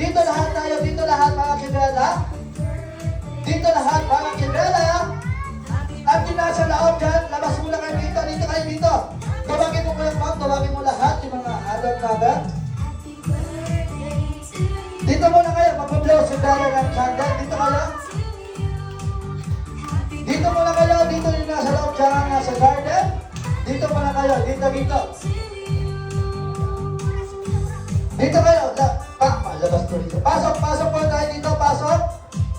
Dito lahat tayo, dito lahat mga kibela. Dito lahat mga kibela. At yung nasa loob dyan, labas muna kayo dito, dito kayo dito. Tawagin mo kayo ma'am, tawagin mo lahat yung mga adult number. Dito muna kayo, mag-blow sa dala ng candle. Dito kayo. Dito muna kayo, dito yung nasa loob dyan, nasa garden. Dito muna kayo, dito, dito. Dito kayo, labas po dito. Pasok, pasok po tayo dito, pasok.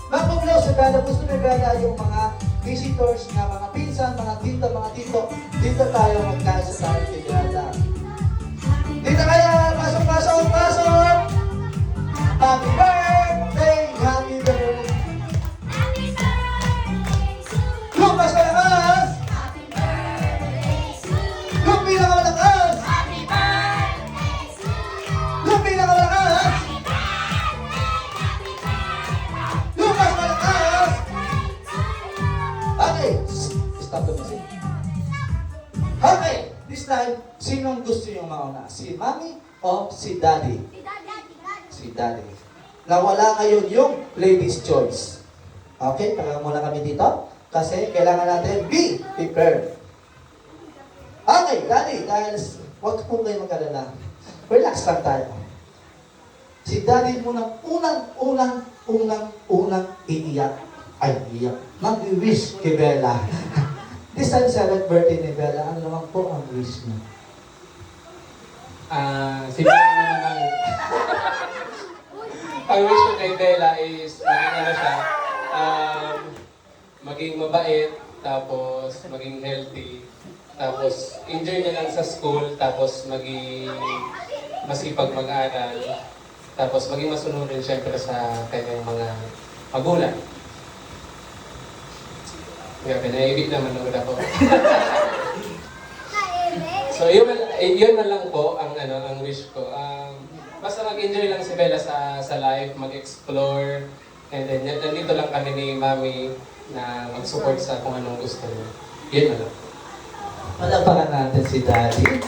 Mag-blow sa dala, gusto na gala yung mga visitors nga, mga pinsan, mga tito, mga tito. Dito tayo magkasa tayo kaya. Dito kayo, pasok, pasok, pasok. Happy birthday, happy birthday. Lumas ka lakas. Lupi na ka malakas. Lupi na ka malakas. Lumas ka lakas. Okay, stop the music. Okay, this time, sinong gusto yung mauna? Si Mami o si Daddy? Si Daddy. Nawala ngayon yung ladies' choice. Okay, taga muna kami dito. Kasi kailangan natin be prepared. Okay, Daddy, dahil huwag po kayo mag-alala. Relax lang tayo. Si Daddy muna unang iiyak. Ay, iiyak. Mag-wish kay Bella. This time, 7th birthday ni Bella. Ano naman po ang wish mo? Si Bella naman ang wish ko kay Bella is maging ano siya, maging mabait, tapos maging healthy, tapos enjoy niya lang sa school, tapos maging masipag mag-aral, tapos maging masunod rin siyempre sa kanyang mga magulang. Grabe, naiibig naman ulit ako. So yun na lang po ang wish ko. Basta mag-enjoy lang si Bella sa life, mag-explore, and then nandito lang kami ni Mami na mag-support sa kung anong gusto niya. Yun na lang. Malapakan natin si Daddy.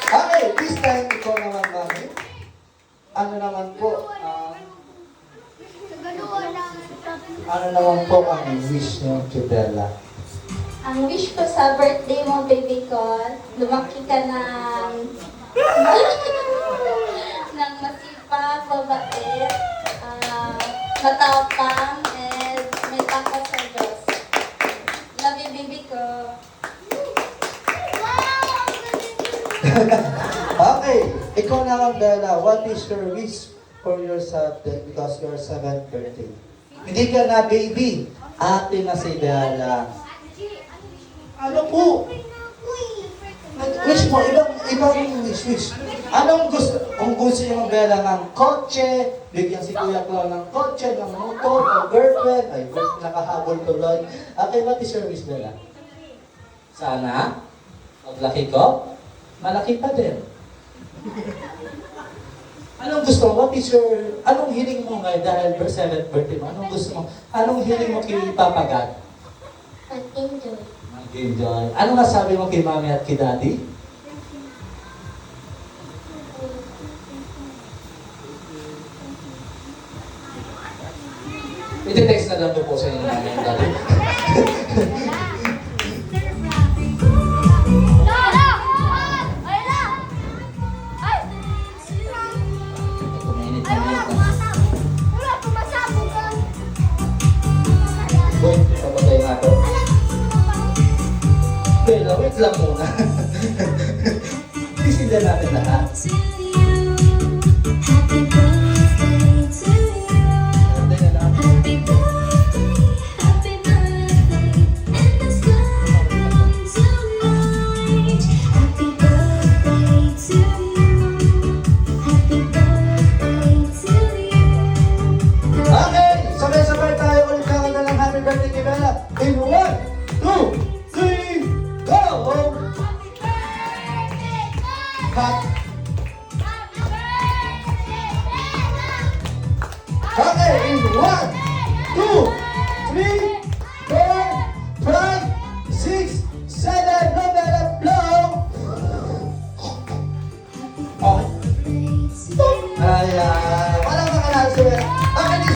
Okay, this time ikaw naman, Mami. Ano naman po, ano naman po ang wish niyo kay Bella? Ang wish ko sa birthday mo, baby ko, lumaki ka ng masipag, mabait, matapang, and may takot sa Diyos. Love you, baby ko. Okay, ikaw naman, Bella. What is your wish for yourself because your 7th birthday? Hindi ka na baby. Ate na si Bella. Ano po? Wish mo, ibang wish. Anong gusto? Kung gusto niyo Bella ng kotse, bigyan si Kuya Clown ng kotse, ng motor, o girlfriend, ay, nakahabol tuloy. Okay, what is your wish, Bella? Sana, paglaki ko, malaki pa din. Anong gusto mo? Anong hiling mo ngayon dahil 7th birthday mo? Anong gusto mo? Anong hiling mo kay Papa God? Mag-enjoy. Mag-enjoy. Ano nasabi mo kay Mami at kay Daddy? Iti-text na lang doon po sa inyo Mami at Daddy. Boy, papatay nga ito. Bella, wait lang muna. Isinda natin lahat. Pantay na lang. Okay, sabay-sabay tayo ulit kakanta ng happy birthday kay Bella. In 1, 2, 3, go! Happy